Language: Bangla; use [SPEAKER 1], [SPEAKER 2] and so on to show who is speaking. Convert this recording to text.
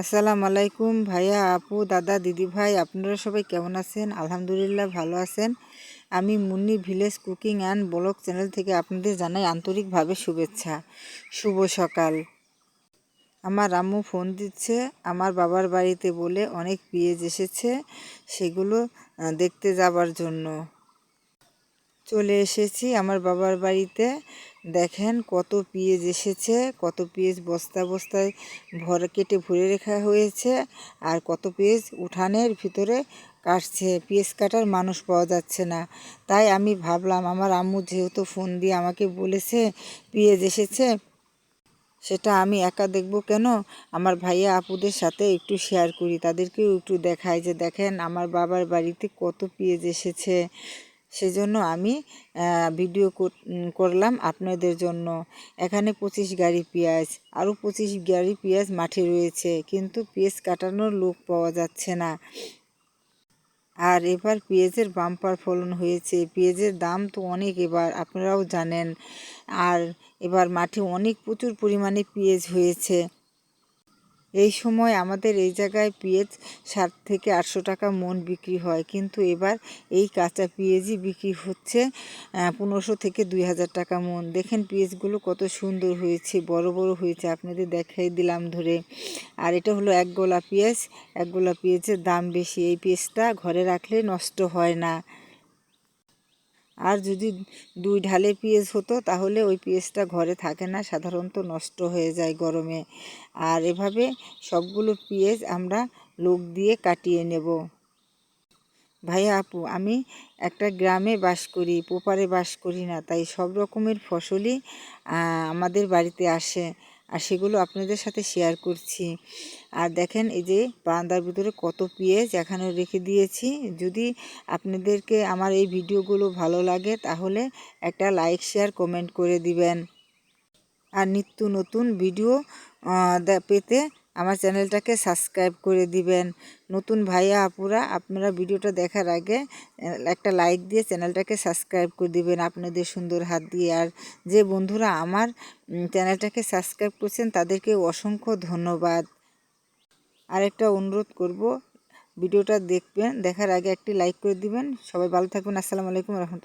[SPEAKER 1] আসসালামু আলাইকুম ভাইয়া, আপু, দাদা, দিদি ভাই, আপনারা সবাই কেমন আছেন? আলহামদুলিল্লাহ ভালো আছেন। আমি Munni village cooking and blog channel থেকে আপনাদের জানাই আন্তরিকভাবে শুভেচ্ছা। শুভ সকাল। আমার আম্মু ফোন দিচ্ছে আমার বাবার বাড়িতে বলে অনেক পেঁয়াজ এসেছে, সেগুলো দেখতে যাবার জন্য চলে এসেছি আমার বাবার বাড়িতে। দেখেন কত পেঁয়াজ এসেছে, কত পেঁয়াজ বস্তা বস্তায় কেটে ভরে রাখা হয়েছে, আর কত পেঁয়াজ উঠানের ভিতরে কাটছে। পেঁয়াজ কাটার মানুষ পাওয়া যাচ্ছে না, তাই আমি ভাবলাম আমার আম্মু যেহেতু ফোন দিয়ে আমাকে বলেছে পেঁয়াজ এসেছে, সেটা আমি একা দেখব কেন, আমার ভাইয়া আপুদের সাথে একটু শেয়ার করি, তাদেরকেও একটু দেখাই যে দেখেন আমার বাবার বাড়িতে কত পেঁয়াজ এসেছে। সেজন্য আমি ভিডিও করলাম আপনাদের জন্য। এখানে 25 গাড়ি পেঁয়াজ, আরও 25 গাড়ি পেঁয়াজ মাঠে রয়েছে, কিন্তু পেঁয়াজ কাটানোর লোক পাওয়া যাচ্ছে না। আর এবার পেঁয়াজের বাম্পার ফলন হয়েছে, পেঁয়াজের দাম তো অনেক, এবার আপনারাও জানেন। আর এবার মাঠে প্রচুর পরিমাণে পেঁয়াজ হয়েছে। এই সময় আমাদের এই জায়গায় পেঁয়াজ 700 থেকে 800 টাকা মন বিক্রি হয়, কিন্তু এবার এই কাঁচা পেঁয়াজই বিক্রি হচ্ছে 1500 থেকে 2000 টাকা মন। দেখেন পেঁয়াজগুলো কত সুন্দর হয়েছে, বড় বড় হয়েছে, আপনাদের দেখাই দিলাম ধরে। আর এটা হলো এক গোলা পেঁয়াজ। এক গোলা পেঁয়াজের দাম বেশি, এই পেঁয়াজটা ঘরে রাখলে নষ্ট হয় না। আর যদি 2 ঢালে পেঁয়াজ হতো তাহলে ওই পেঁয়াজটা ঘরে থাকে না, সাধারণত নষ্ট হয়ে যায় গরমে। আর এভাবে সবগুলো পেঁয়াজ আমরা লোক দিয়ে কাটিয়ে নেব। ভাইয়া আপু, আমি একটা গ্রামে বাস করি, পোপারে বাস করি না, তাই সব রকমের ফসলই আমাদের বাড়িতে আসে, আর সেগুলো আপনাদের সাথে শেয়ার করছি। আর দেখেন এই যে বারান্দার ভিতরে কত পেঁয়াজ এখানে রেখে দিয়েছি। যদি আপনাদেরকে আমার এই ভিডিওগুলো ভালো লাগে তাহলে একটা লাইক, শেয়ার, কমেন্ট করে দিবেন। আর নিত্য নতুন ভিডিও পেতে আমার চ্যানেলটাকে সাবস্ক্রাইব করে দিবেন। নতুন ভাইয়া আপুরা, আপনারা ভিডিওটা দেখার আগে একটা লাইক দিয়ে চ্যানেলটাকে সাবস্ক্রাইব করে দিবেন আপনাদের সুন্দর হাত দিয়ে। আর যে বন্ধুরা আমার চ্যানেলটাকে সাবস্ক্রাইব করছেন তাদেরকে অসংখ্য ধন্যবাদ। আর একটা অনুরোধ করব, ভিডিওটা দেখবেন, দেখার আগে একটি লাইক করে দিবেন। সবাই ভালো থাকবেন। আসসালামু আলাইকুম রহমতুল্লাহ।